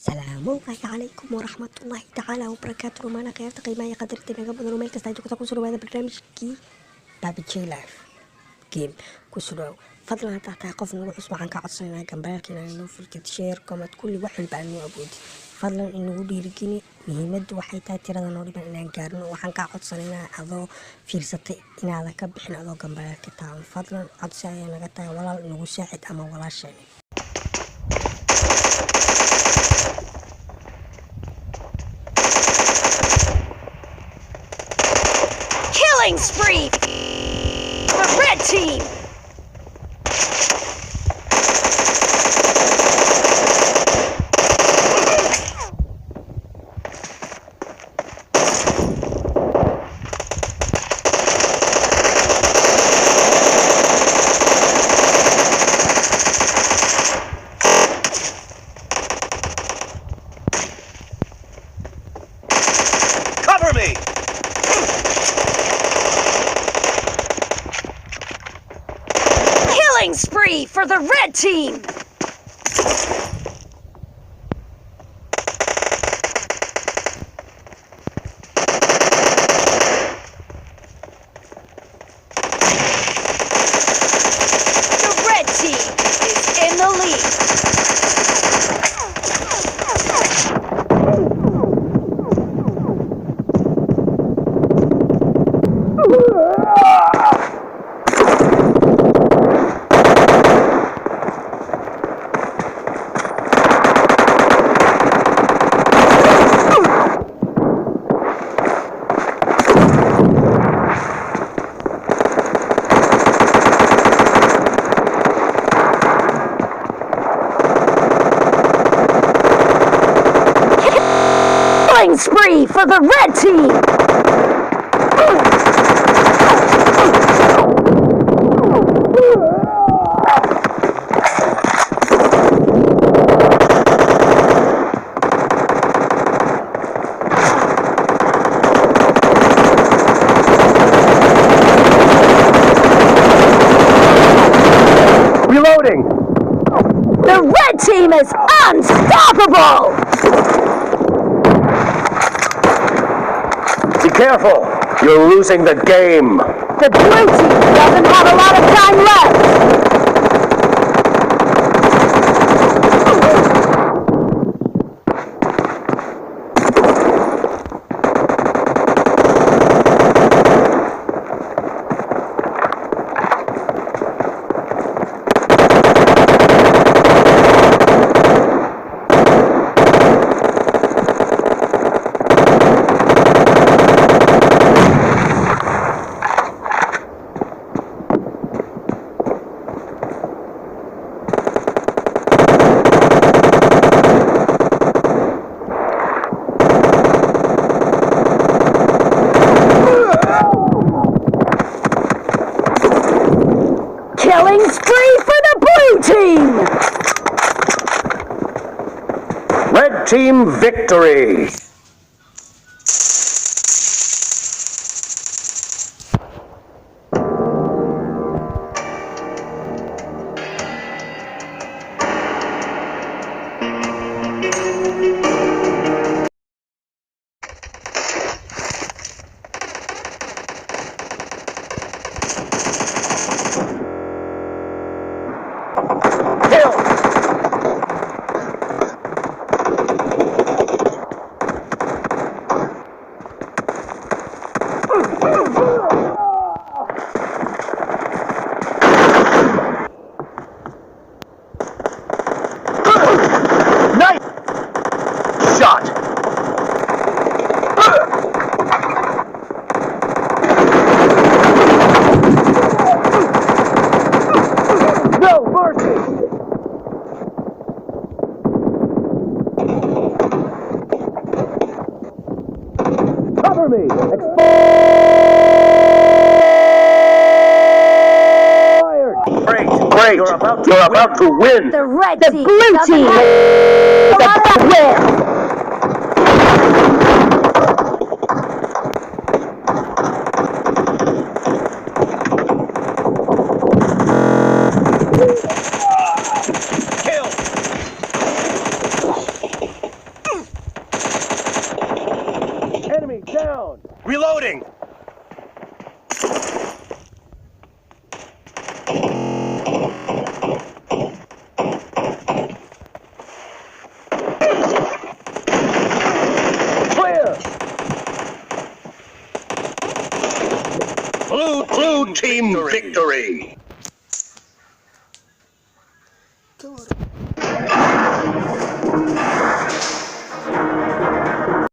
salaamu calaykum waraxmatullaahi tacaala wabarakaatu rumaana khiyaarta qiimaha qadarta naga badan meel kasta joogta ku soo dhawaada barnaamijkii pubg live game ku soo dhaw fadlan hadaa tahay qof nagu cusub waxaan ka codsanaynaa gambaraalka inaan inoo furtid share comment kulli wax walba aan noo awoodi fadlan inagu dhiirigeli muhiimaddu waxay tahay tirada noo dhiban inaan gaarno waxaan ka codsanaynaa adoo fiirsatay inaadan ka bixin adoo gambaraalka taaban fadlan codsi ayaa naga tahay walaal nagu saacid ama walaasheen Killing spree! The red team! Cover me! Killing spree for the red team! The red team is in the lead. Killing spree for the red team! Reloading! The red team is unstoppable! Be careful! You're losing the game! The blue team doesn't have a lot of time left! Killing spree for the blue team! Red team victory! Kill! Nice shot! No mercy! Cover me! Expired! Great! You're about to win! The red the team blue doesn't team have a lot of win! Kill! Blue team victory. Good.